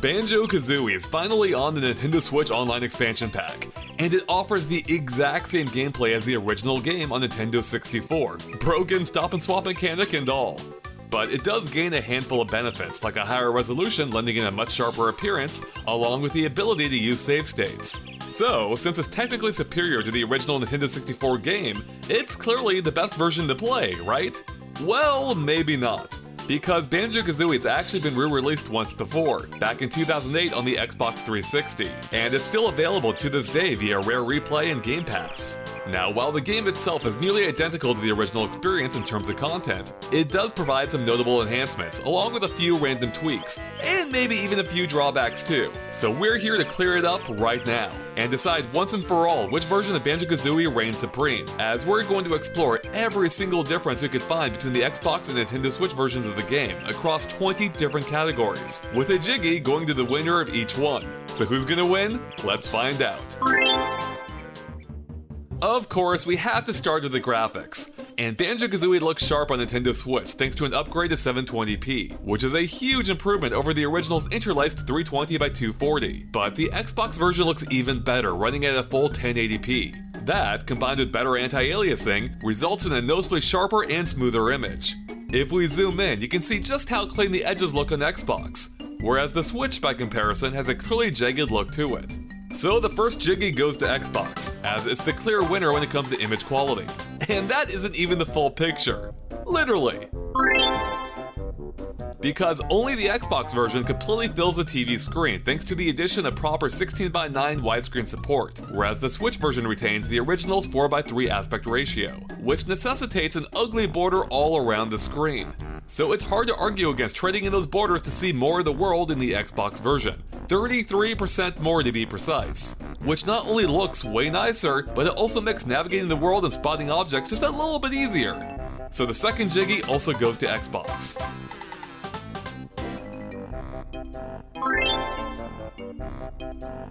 Banjo-Kazooie is finally on the Nintendo Switch Online expansion pack, and it offers the exact same gameplay as the original game on Nintendo 64, broken stop-and-swap mechanic and all. But it does gain a handful of benefits, like a higher resolution lending it a much sharper appearance, along with the ability to use save states. So, since it's technically superior to the original Nintendo 64 game, it's clearly the best version to play, right? Well, maybe not. Because Banjo-Kazooie has actually been re-released once before, back in 2008 on the Xbox 360, and it's still available to this day via Rare Replay and Game Pass. Now, while the game itself is nearly identical to the original experience in terms of content, it does provide some notable enhancements, along with a few random tweaks, and maybe even a few drawbacks too. So we're here to clear it up right now, and decide once and for all which version of Banjo-Kazooie reigns supreme, as we're going to explore every single difference we could find between the Xbox and Nintendo Switch versions of the game across 20 different categories, with a Jiggy going to the winner of each one. So who's gonna win? Let's find out. Of course, we have to start with the graphics, and Banjo-Kazooie looks sharp on Nintendo Switch thanks to an upgrade to 720p, which is a huge improvement over the original's interlaced 320x240, but the Xbox version looks even better, running at a full 1080p. That, combined with better anti-aliasing, results in a noticeably sharper and smoother image. If we zoom in, you can see just how clean the edges look on Xbox, whereas the Switch, by comparison, has a clearly jagged look to it. So the first Jiggy goes to Xbox, as it's the clear winner when it comes to image quality. And that isn't even the full picture. Literally. Because only the Xbox version completely fills the TV screen thanks to the addition of proper 16:9 widescreen support, whereas the Switch version retains the original's 4:3 aspect ratio, which necessitates an ugly border all around the screen. So it's hard to argue against trading in those borders to see more of the world in the Xbox version. 33% more to be precise, which not only looks way nicer, but it also makes navigating the world and spotting objects just a little bit easier. So the second Jiggy also goes to Xbox.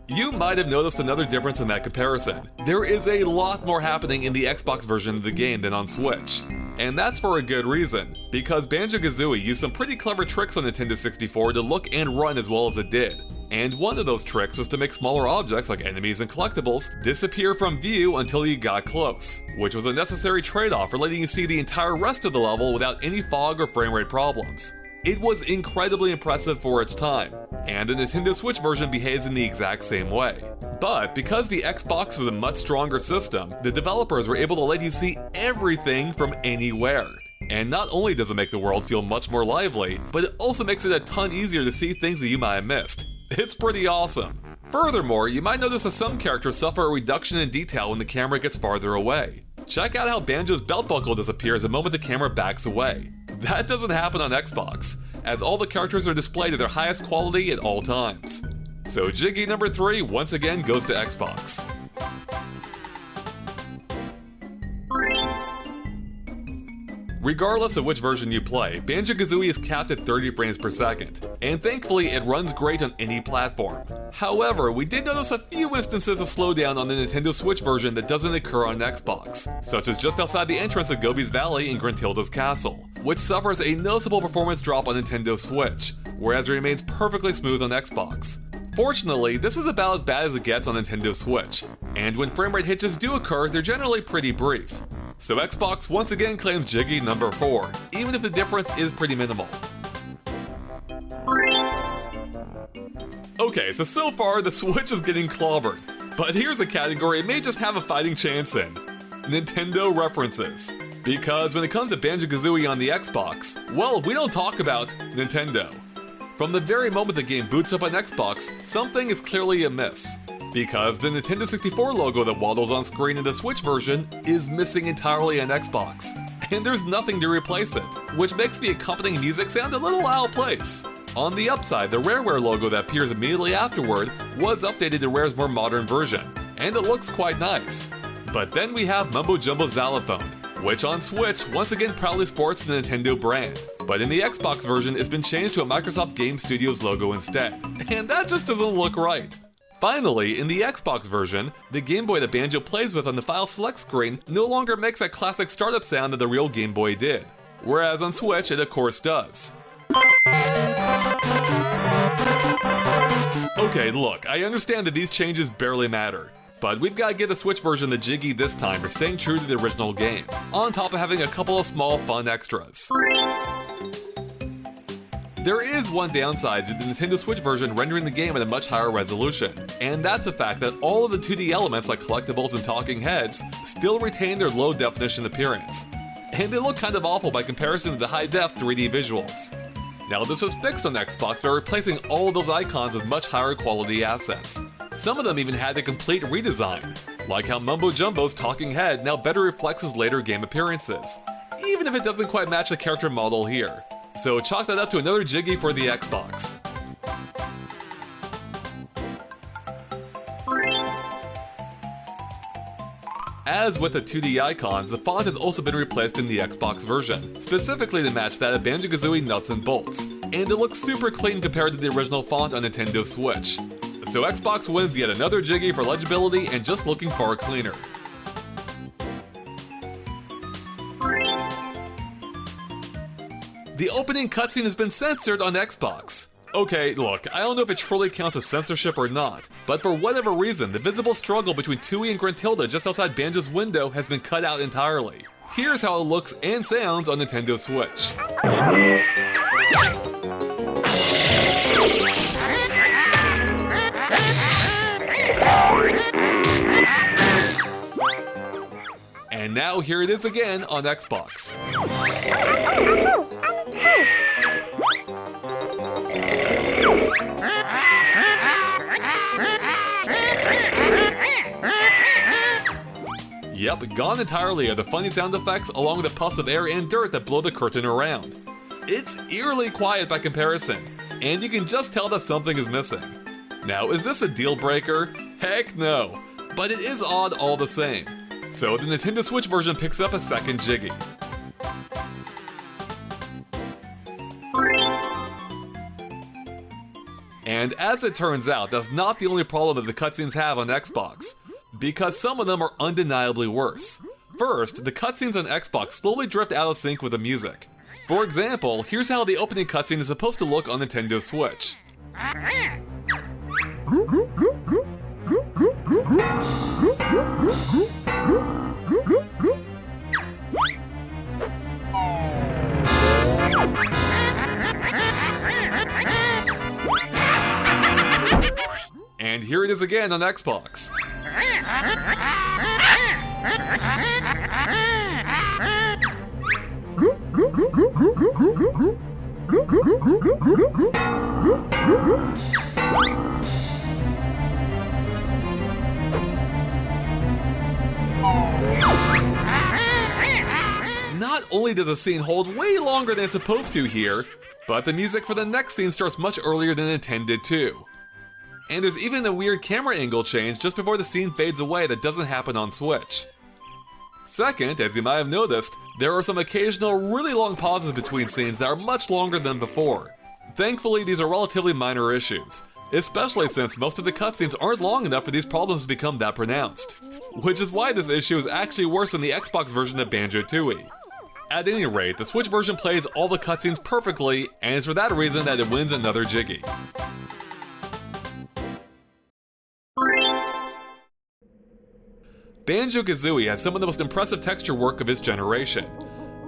You might have noticed another difference in that comparison. There is a lot more happening in the Xbox version of the game than on Switch. And that's for a good reason, because Banjo-Kazooie used some pretty clever tricks on Nintendo 64 to look and run as well as it did. And one of those tricks was to make smaller objects like enemies and collectibles disappear from view until you got close, which was a necessary trade-off for letting you see the entire rest of the level without any fog or framerate problems. It was incredibly impressive for its time, and the Nintendo Switch version behaves in the exact same way. But because the Xbox is a much stronger system, the developers were able to let you see everything from anywhere. And not only does it make the world feel much more lively, but it also makes it a ton easier to see things that you might have missed. It's pretty awesome. Furthermore, you might notice that some characters suffer a reduction in detail when the camera gets farther away. Check out how Banjo's belt buckle disappears the moment the camera backs away. That doesn't happen on Xbox, as all the characters are displayed at their highest quality at all times. So Jiggy number 3 once again goes to Xbox. Regardless of which version you play, Banjo-Kazooie is capped at 30 frames per second, and thankfully it runs great on any platform. However, we did notice a few instances of slowdown on the Nintendo Switch version that doesn't occur on Xbox, such as just outside the entrance of Gobi's Valley in Gruntilda's Castle, which suffers a noticeable performance drop on Nintendo Switch, whereas it remains perfectly smooth on Xbox. Fortunately, this is about as bad as it gets on Nintendo Switch, and when framerate hitches do occur, they're generally pretty brief. So Xbox once again claims Jiggy number 4, even if the difference is pretty minimal. Okay, so far the Switch is getting clobbered, but here's a category it may just have a fighting chance in: Nintendo references. Because when it comes to Banjo-Kazooie on the Xbox, well, we don't talk about Nintendo. From the very moment the game boots up on Xbox, something is clearly amiss. Because the Nintendo 64 logo that waddles on screen in the Switch version is missing entirely on Xbox, and there's nothing to replace it, which makes the accompanying music sound a little out of place. On the upside, the Rareware logo that appears immediately afterward was updated to Rare's more modern version, and it looks quite nice. But then we have Mumbo Jumbo Xylophone, which on Switch once again proudly sports the Nintendo brand, but in the Xbox version it's been changed to a Microsoft Game Studios logo instead, and that just doesn't look right. Finally, in the Xbox version, the Game Boy that Banjo plays with on the file select screen no longer makes that classic startup sound that the real Game Boy did, whereas on Switch it of course does. Okay, look, I understand that these changes barely matter, but we've got to give the Switch version the jiggy this time for staying true to the original game, on top of having a couple of small fun extras. There is one downside to the Nintendo Switch version rendering the game at a much higher resolution, and that's the fact that all of the 2D elements like collectibles and talking heads still retain their low definition appearance, and they look kind of awful by comparison to the high-def 3D visuals. Now, this was fixed on Xbox by replacing all of those icons with much higher quality assets. Some of them even had a complete redesign, like how Mumbo Jumbo's talking head now better reflects his later game appearances, even if it doesn't quite match the character model here. So chalk that up to another jiggy for the Xbox. As with the 2D icons, the font has also been replaced in the Xbox version, specifically to match that of Banjo-Kazooie nuts and bolts, and it looks super clean compared to the original font on Nintendo Switch. So Xbox wins yet another jiggy for legibility and just looking far cleaner. The opening cutscene has been censored on Xbox. Okay, look, I don't know if it truly counts as censorship or not, but for whatever reason, the visible struggle between Tooie and Gruntilda just outside Banjo's window has been cut out entirely. Here's how it looks and sounds on Nintendo Switch. And now here it is again on Xbox. Yep, gone entirely are the funny sound effects along with the puffs of air and dirt that blow the curtain around. It's eerily quiet by comparison, and you can just tell that something is missing. Now, is this a deal breaker? Heck no, but it is odd all the same. So the Nintendo Switch version picks up a second jiggy. And as it turns out, that's not the only problem that the cutscenes have on Xbox, because some of them are undeniably worse. First, the cutscenes on Xbox slowly drift out of sync with the music. For example, here's how the opening cutscene is supposed to look on Nintendo Switch. And here it is again on Xbox. Not only does the scene hold way longer than it's supposed to here, but the music for the next scene starts much earlier than intended too. And there's even a weird camera angle change just before the scene fades away that doesn't happen on Switch. Second, as you might have noticed, there are some occasional really long pauses between scenes that are much longer than before. Thankfully, these are relatively minor issues, especially since most of the cutscenes aren't long enough for these problems to become that pronounced. Which is why this issue is actually worse than the Xbox version of Banjo-Tooie. At any rate, the Switch version plays all the cutscenes perfectly, and it's for that reason that it wins another jiggy. Banjo-Kazooie has some of the most impressive texture work of its generation,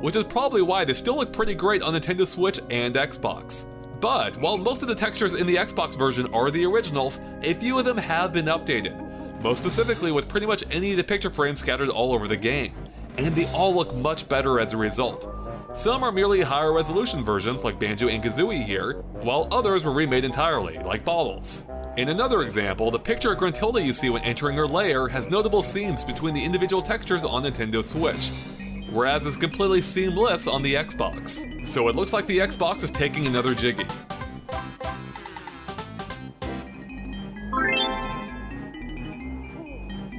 which is probably why they still look pretty great on Nintendo Switch and Xbox. But while most of the textures in the Xbox version are the originals, a few of them have been updated, most specifically with pretty much any of the picture frames scattered all over the game, and they all look much better as a result. Some are merely higher resolution versions like Banjo and Kazooie here, while others were remade entirely, like Bottles. In another example, the picture of Gruntilda you see when entering her lair has notable seams between the individual textures on Nintendo Switch, whereas it's completely seamless on the Xbox. So it looks like the Xbox is taking another jiggy.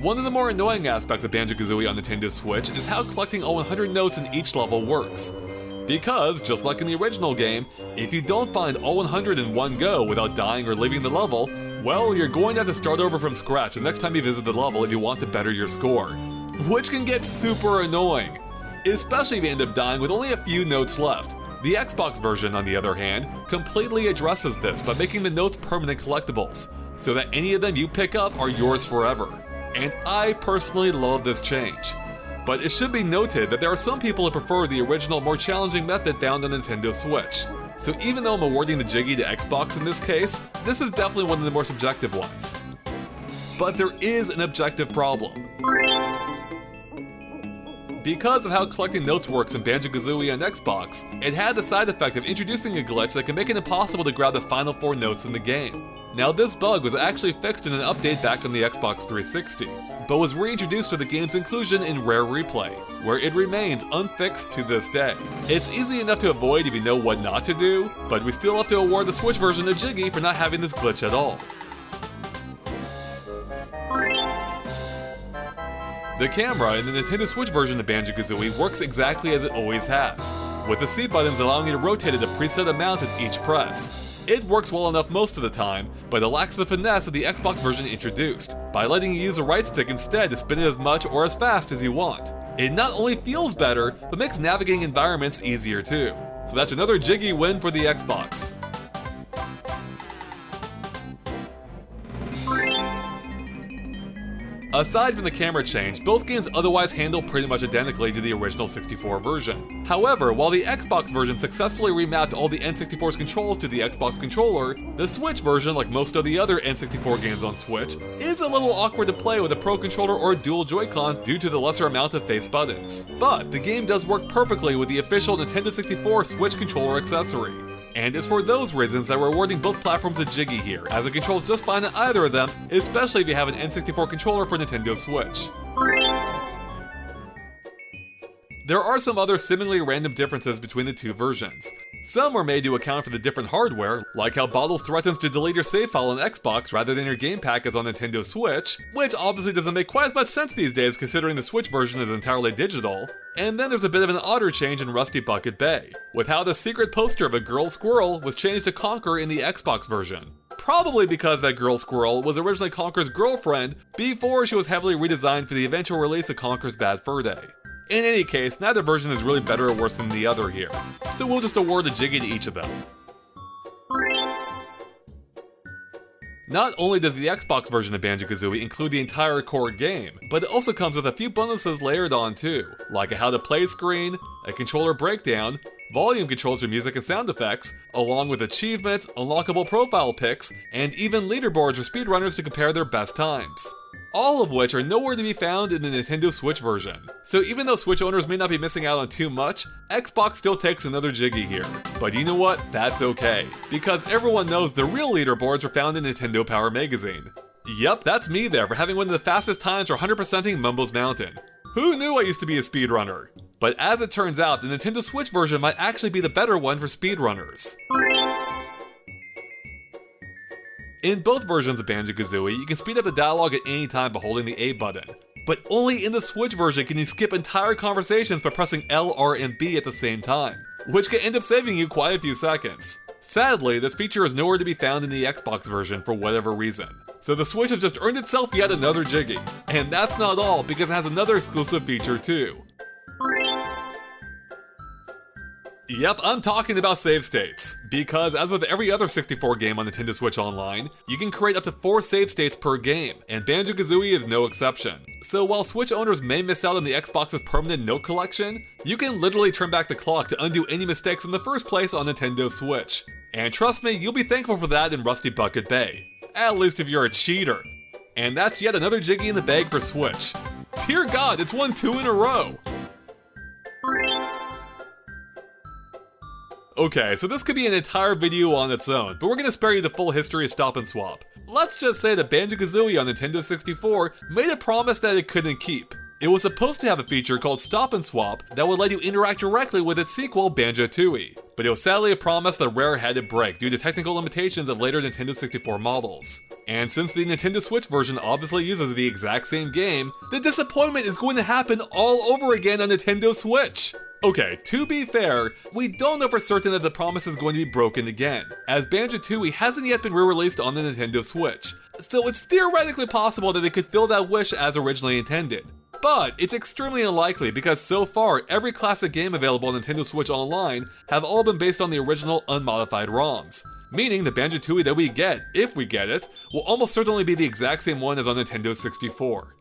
One of the more annoying aspects of Banjo-Kazooie on Nintendo Switch is how collecting all 100 notes in each level works. Because, just like in the original game, if you don't find all 100 in one go without dying or leaving the level, well, you're going to have to start over from scratch the next time you visit the level if you want to better your score. Which can get super annoying, especially if you end up dying with only a few notes left. The Xbox version, on the other hand, completely addresses this by making the notes permanent collectibles, so that any of them you pick up are yours forever. And I personally love this change. But it should be noted that there are some people who prefer the original, more challenging method found on Nintendo Switch. So even though I'm awarding the Jiggy to Xbox in this case, this is definitely one of the more subjective ones. But there is an objective problem. Because of how collecting notes works in Banjo-Kazooie on Xbox, it had the side effect of introducing a glitch that can make it impossible to grab the final 4 notes in the game. Now this bug was actually fixed in an update back on the Xbox 360, but was reintroduced with the game's inclusion in Rare Replay, where it remains unfixed to this day. It's easy enough to avoid if you know what not to do, but we still have to award the Switch version to Jiggy for not having this glitch at all. The camera in the Nintendo Switch version of Banjo-Kazooie works exactly as it always has, with the C buttons allowing you to rotate it a preset amount with each press. It works well enough most of the time, but it lacks the finesse that the Xbox version introduced, by letting you use a right stick instead to spin it as much or as fast as you want. It not only feels better, but makes navigating environments easier too. So that's another Jiggy win for the Xbox. Aside from the camera change, both games otherwise handle pretty much identically to the original 64 version. However, while the Xbox version successfully remapped all the N64's controls to the Xbox controller, the Switch version, like most of the other N64 games on Switch, is a little awkward to play with a Pro Controller or dual Joy-Cons due to the lesser amount of face buttons. But the game does work perfectly with the official Nintendo 64 Switch controller accessory. And it's for those reasons that we're awarding both platforms a Jiggy here, as it controls just fine on either of them, especially if you have an N64 controller for Nintendo Switch. There are some other seemingly random differences between the two versions. Some are made to account for the different hardware, like how Bottles threatens to delete your save file on Xbox rather than your game pack as on Nintendo Switch, which obviously doesn't make quite as much sense these days considering the Switch version is entirely digital. And then there's a bit of an odder change in Rusty Bucket Bay, with how the secret poster of a girl squirrel was changed to Conker in the Xbox version. Probably because that girl squirrel was originally Conker's girlfriend before she was heavily redesigned for the eventual release of Conker's Bad Fur Day. In any case, neither version is really better or worse than the other here, so we'll just award a Jiggy to each of them. Not only does the Xbox version of Banjo-Kazooie include the entire core game, but it also comes with a few bonuses layered on too, like a how to play screen, a controller breakdown, volume controls for music and sound effects, along with achievements, unlockable profile pics, and even leaderboards for speedrunners to compare their best times. All of which are nowhere to be found in the Nintendo Switch version. So even though Switch owners may not be missing out on too much, Xbox still takes another Jiggy here. But you know what? That's okay, because everyone knows the real leaderboards are found in Nintendo Power Magazine. Yep, that's me there for having one of the fastest times for 100%ing Mumbo's Mountain. Who knew I used to be a speedrunner? But as it turns out, the Nintendo Switch version might actually be the better one for speedrunners. In both versions of Banjo-Kazooie, you can speed up the dialogue at any time by holding the A button. But only in the Switch version can you skip entire conversations by pressing L, R, and B at the same time, which can end up saving you quite a few seconds. Sadly, this feature is nowhere to be found in the Xbox version for whatever reason. So the Switch has just earned itself yet another Jiggy. And that's not all, because it has another exclusive feature too. Yep, I'm talking about save states, because as with every other 64 game on Nintendo Switch Online, you can create up to 4 save states per game, and Banjo-Kazooie is no exception. So while Switch owners may miss out on the Xbox's permanent note collection, you can literally turn back the clock to undo any mistakes in the first place on Nintendo Switch. And trust me, you'll be thankful for that in Rusty Bucket Bay. At least if you're a cheater. And that's yet another Jiggy in the bag for Switch. Dear God, it's won 2 in a row! Okay, so this could be an entire video on its own, but we're gonna spare you the full history of Stop and Swap. Let's just say that Banjo-Kazooie on Nintendo 64 made a promise that it couldn't keep. It was supposed to have a feature called Stop and Swap that would let you interact directly with its sequel, Banjo-Tooie. But it was sadly a promise that Rare had to break due to technical limitations of later Nintendo 64 models. And since the Nintendo Switch version obviously uses the exact same game, the disappointment is going to happen all over again on Nintendo Switch! Okay, to be fair, we don't know for certain that the promise is going to be broken again, as Banjo-Tooie hasn't yet been re-released on the Nintendo Switch, so it's theoretically possible that they could fill that wish as originally intended. But it's extremely unlikely because so far, every classic game available on Nintendo Switch Online have all been based on the original unmodified ROMs. Meaning the Banjo-Tooie that we get, if we get it, will almost certainly be the exact same one as on Nintendo 64.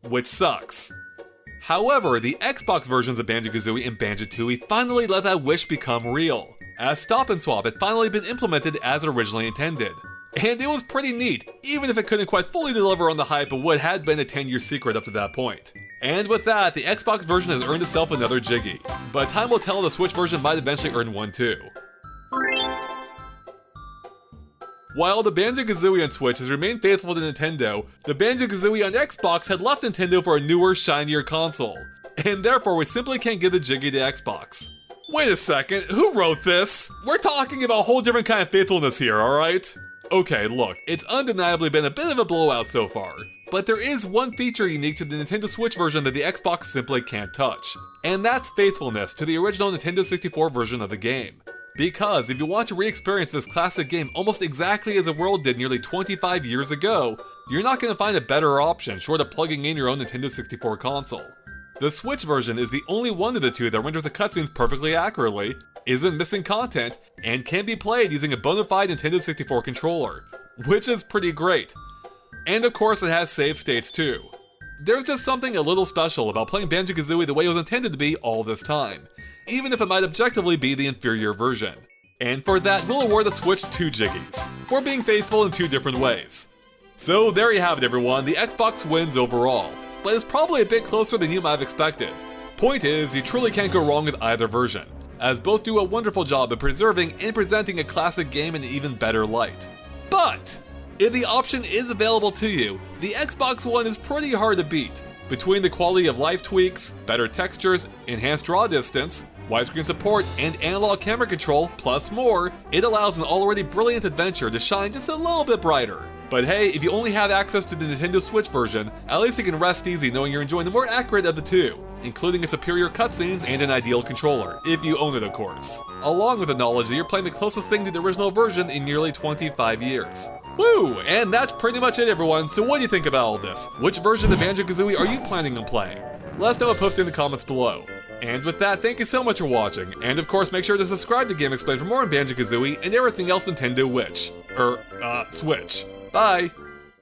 Which sucks. However, the Xbox versions of Banjo-Kazooie and Banjo-Tooie finally let that wish become real, as Stop and Swap had finally been implemented as originally intended. And it was pretty neat, even if it couldn't quite fully deliver on the hype of what had been a 10-year secret up to that point. And with that, the Xbox version has earned itself another Jiggy, but time will tell the Switch version might eventually earn one too. While the Banjo-Kazooie on Switch has remained faithful to Nintendo, the Banjo-Kazooie on Xbox had left Nintendo for a newer, shinier console, and therefore we simply can't give the Jiggy to Xbox. Wait a second, who wrote this? We're talking about a whole different kind of faithfulness here, alright? Okay, look, it's undeniably been a bit of a blowout so far, but there is one feature unique to the Nintendo Switch version that the Xbox simply can't touch, and that's faithfulness to the original Nintendo 64 version of the game. Because if you want to re-experience this classic game almost exactly as the world did nearly 25 years ago, you're not going to find a better option short of plugging in your own Nintendo 64 console. The Switch version is the only one of the two that renders the cutscenes perfectly accurately, isn't missing content, and can be played using a bona fide Nintendo 64 controller, which is pretty great. And of course it has save states too. There's just something a little special about playing Banjo-Kazooie the way it was intended to be all this time, even if it might objectively be the inferior version. And for that, we'll award the Switch 2 Jiggies, for being faithful in two different ways. So there you have it everyone, the Xbox wins overall, but it's probably a bit closer than you might have expected. Point is, you truly can't go wrong with either version, as both do a wonderful job of preserving and presenting a classic game in an even better light. But if the option is available to you, the Xbox One is pretty hard to beat. Between the quality of life tweaks, better textures, enhanced draw distance, widescreen support, and analog camera control, plus more, it allows an already brilliant adventure to shine just a little bit brighter. But hey, if you only have access to the Nintendo Switch version, at least you can rest easy knowing you're enjoying the more accurate of the two, including its superior cutscenes and an ideal controller, if you own it of course. Along with the knowledge that you're playing the closest thing to the original version in nearly 25 years. Woo! And that's pretty much it everyone, so what do you think about all this? Which version of Banjo-Kazooie are you planning on playing? Let us know by posting in the comments below. And with that, thank you so much for watching, and of course make sure to subscribe to GameXplain for more on Banjo-Kazooie and everything else Nintendo Switch. Bye!